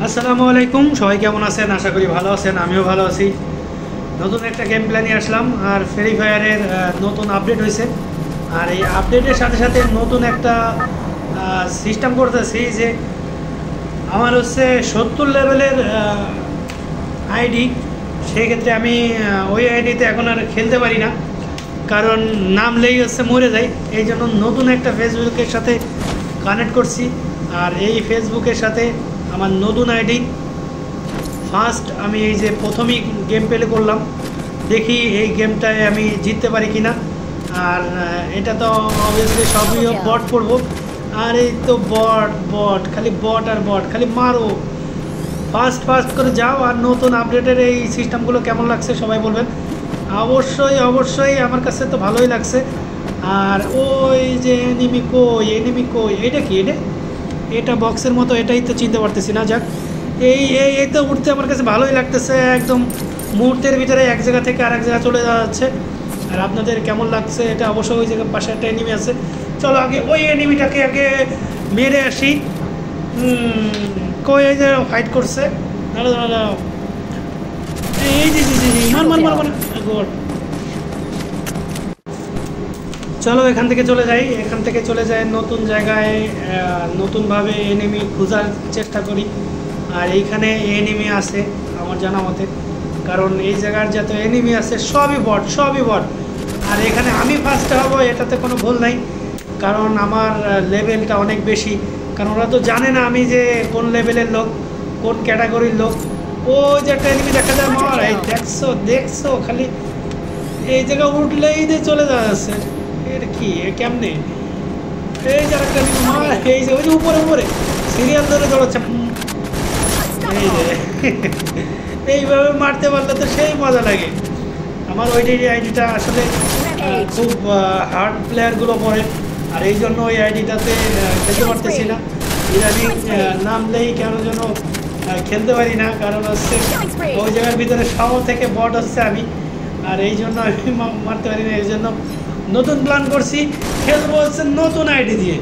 আসসালামু আলাইকুম, সবাই কেমন আছেন? আশা করি ভালো আছেন। আমিও ভালো আছি। নতুন একটা গেম প্ল্যানে আসলাম। আর ফ্রি ফায়ারের নতুন আপডেট হয়েছে। আর এই আপডেটের সাথে সাথে নতুন একটা সিস্টেম করতেছি যে আমার হচ্ছে 70 লেভেলের আইডি। সেক্ষেত্রে আমি ওই আইডিতে এখন আর খেলতে পারি না, কারণ নাম লেগে হচ্ছে মরে যায়। এই জন্য নতুন একটা ফেসবুকের সাথে কানেক্ট করছি। আর এই ফেসবুকের সাথে আমার নতুন আইডি ফার্স্ট আমি এই যে প্রথমেই গেম প্লে করলাম, দেখি এই গেমটায় আমি জিততে পারি কিনা। আর এটা তো অবভিয়াসলি সবই বট করবো। আর এই তো বট খালি বট আর বট, খালি মারো, ফাস্ট করে যাও। আর নতুন আপডেটের এই সিস্টেমগুলো কেমন লাগছে সবাই বলবেন। অবশ্যই আমার কাছে তো ভালোই লাগছে। আর ওই যে এনিমি কই, এটা কি? এটা বক্সের মতো, এটাই তো চিনতে পারতেছি না। যাক, এই তো উঠতে আমার কাছে ভালোই লাগতেছে। একদম মুহূর্তের ভিতরে এক জায়গা থেকে আরেক জায়গা চলে যাচ্ছে। আর আপনাদের কেমন লাগছে এটা অবশ্যই। ওই জায়গায় পাশে একটা এনিমি আছে, চলো আগে ওই এনিমিটাকে আগে মেরে আসি। কই এই যে ফাইট করছে, দাঁড়াও এই জি মার গুড। চলো এখান থেকে চলে যাই নতুন জায়গায়, নতুনভাবে এনিমি খোঁজার চেষ্টা করি। আর এইখানে এনিমি আছে আমার জানা মতে, কারণ এই জায়গার যত এনিমি আছে সবই বট। আর এখানে আমি ফার্স্ট হব, এটাতে কোনো ভুল নাই, কারণ আমার লেভেলটা অনেক বেশি। কারণ ওরা তো জানে না আমি যে কোন লেভেলের লোক, কোন ক্যাটাগরির লোক। ও যে একটা এনিমি দেখা যায় আমার, এই দেখছো খালি এই জায়গা উঠলেই দিয়ে চলে যাচ্ছে। এর কি কেমনে? এই যে একটা মার, এই যে ওই যে উপরে সিরিয়াল ধরে দৌড়াচ্ছে। এই যে এইভাবে মারতে পারলে তো সেই মজা লাগে। আমার ওই আইডিটা আসলে খুব হার্ড প্লেয়ারগুলো পড়ে, আর এই জন্য ওই আইডিটাতে খেলতে পারতেছি না। ইদানিং নামলেই কেন যেন খেলতে পারি না, কারণ হচ্ছে ওই জায়গার ভিতরে সব থেকে বট হচ্ছে আমি। আর এই জন্য আমি মারতে পারি না। এই জন্য নতুন প্ল্যান করছি, খেলবো হচ্ছে নতুন আইডি দিয়ে,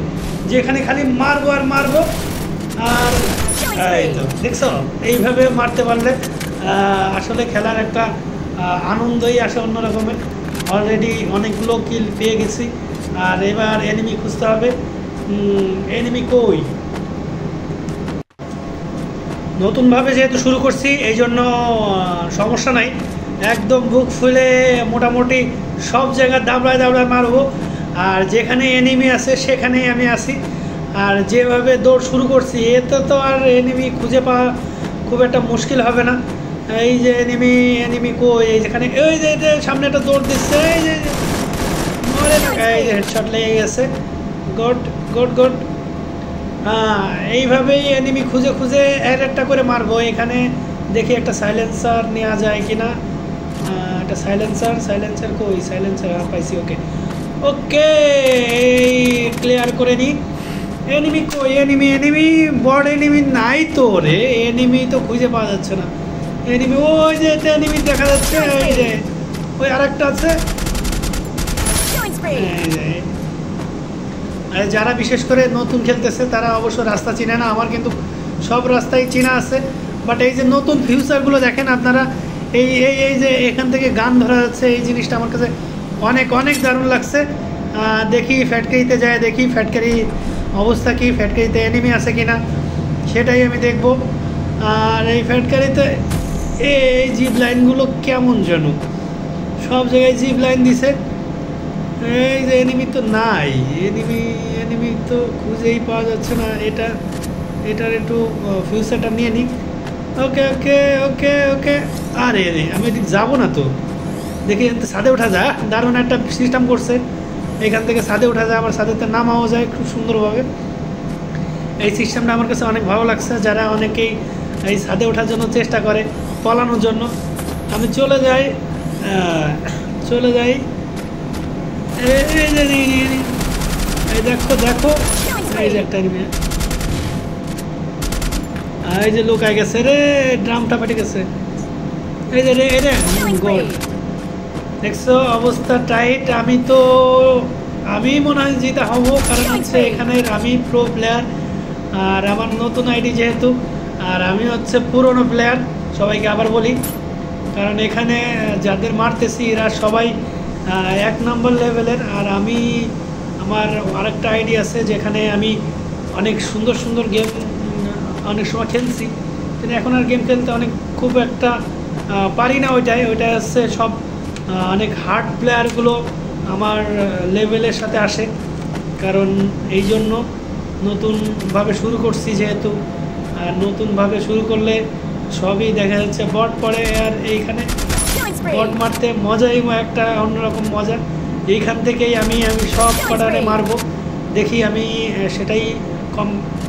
যেখানে খালি মারবো। আর এই তো দেখছো, এইভাবে মারতে পারলে আসলে খেলার একটা আনন্দই আসে অন্য রকমের। অলরেডি অনেকগুলো কিল পেয়ে গেছি। আর এবার এনিমি খুঁজতে হবে। এনিমি কই? নতুনভাবে যেহেতু শুরু করছি এই জন্য সমস্যা নাই, একদম বুক ফুলে মোটামুটি সব জায়গায় দাবড়ায় মারবো। আর যেখানে এনিমি আছে সেখানেই আমি আসি। আর যেভাবে দৌড় শুরু করছি এতে তো আর এনিমি খুঁজে পাওয়া খুব একটা মুশকিল হবে না। এই যে এনিমি কই? এই যেখানে ওই যে সামনে একটা দৌড় দিচ্ছে, এই যে মরে থাকা, এই যে হেডশট লেগে গেছে। গুড। হ্যাঁ, এইভাবেই এনিমি খুঁজে একটা করে মারবো। এখানে দেখি একটা সাইলেন্সার নেওয়া যায় কিনা। একটা সাইলেন্সার কই? সাইলেন্সার পাইছি। ওকে এই ক্লিয়ার করে নিই। এনিমি কই? এনিমি বড় এনিমি নাই তো রে, এনিমি তো খুঁজে পাওয়া যাচ্ছে না। এনিমি ওই যে এনিমি দেখা যাচ্ছে, ওই যে ওই আরেকটা আছে। আর যারা বিশেষ করে নতুন খেলতেছে তারা অবশ্য রাস্তা চিনে না, আমার কিন্তু সব রাস্তাই চেনা আছে। বাট এই যে নতুন ফিউচারগুলো দেখেন আপনারা, এই যে এখান থেকে গান ধরা যাচ্ছে, এই জিনিসটা আমার কাছে অনেক দারুণ লাগছে। দেখি ফ্যাক্টরিতে যায়, দেখি ফ্যাক্টরি অবস্থা কি, ফ্যাক্টরিতে এনিমি আছে কি না সেটাই আমি দেখব। আর এই ফ্যাক্টরিতে এই জিপ লাইনগুলো কেমন যেন সব জায়গায় জিপ লাইন দিছে। এই যে এনিমি তো নাই, এনিমি তো খুঁজেই পাওয়া যাচ্ছে না। এটার একটু ফিউচারটা নিয়ে নিই। ওকে। আরে আমি এদিক যাবো না তো, দেখি ছাদে ওঠা যায়। দারুণ একটা সিস্টেম করছে, এখান থেকে ছাদে ওঠা যায়, আবার ছাদেতে নামাও যায় খুব সুন্দরভাবে। এই সিস্টেমটা আমার কাছে অনেক ভালো লাগছে। যারা অনেকেই এই ছাদে ওঠার জন্য চেষ্টা করে পালানোর জন্য, আমি চলে যাই। এই দেখো এই যে একটা এনিমি, এই যে লোক আই গেছে রে, ড্রামটা ফাটে গেছে। এই যে রে গোল, দেখছো অবস্থা টাইট। আমি মনে হয় যেটা হবো, কারণ হচ্ছে এখানে আমি প্রো প্লেয়ার। আর আমার নতুন আইডি যেহেতু আর আমি হচ্ছে পুরনো প্লেয়ার, সবাইকে আবার বলি, কারণ এখানে যাদের মারতেছি এরা সবাই 1 নম্বর লেভেলের। আর আমি আমার আরেকটা আইডিয়া আছে যেখানে আমি অনেক সুন্দর সুন্দর গেম অনেক সময় খেলছি, কিন্তু এখন আর গেম খেলতে অনেক খুব একটা পারি না। ওইটা হচ্ছে সব অনেক হার্ড প্লেয়ারগুলো আমার লেভেলের সাথে আসে, কারণ এই জন্য নতুনভাবে শুরু করছি যেহেতু। আর নতুনভাবে শুরু করলে সবই দেখা যাচ্ছে বট পড়ে, আর এইখানে বট মারতে মজাই একটা অন্যরকম মজা। এইখান থেকেই আমি সব কটারে মারবো, দেখি আমি সেটাই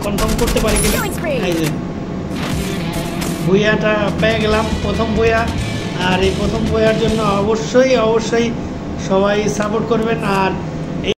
কনফার্ম করতে পারি কিনা। এই যে বইয়াটা পেয়ে গেলাম, প্রথম বইয়া। আর এই প্রথম বইয়ার জন্য অবশ্যই সবাই সাপোর্ট করবেন। আর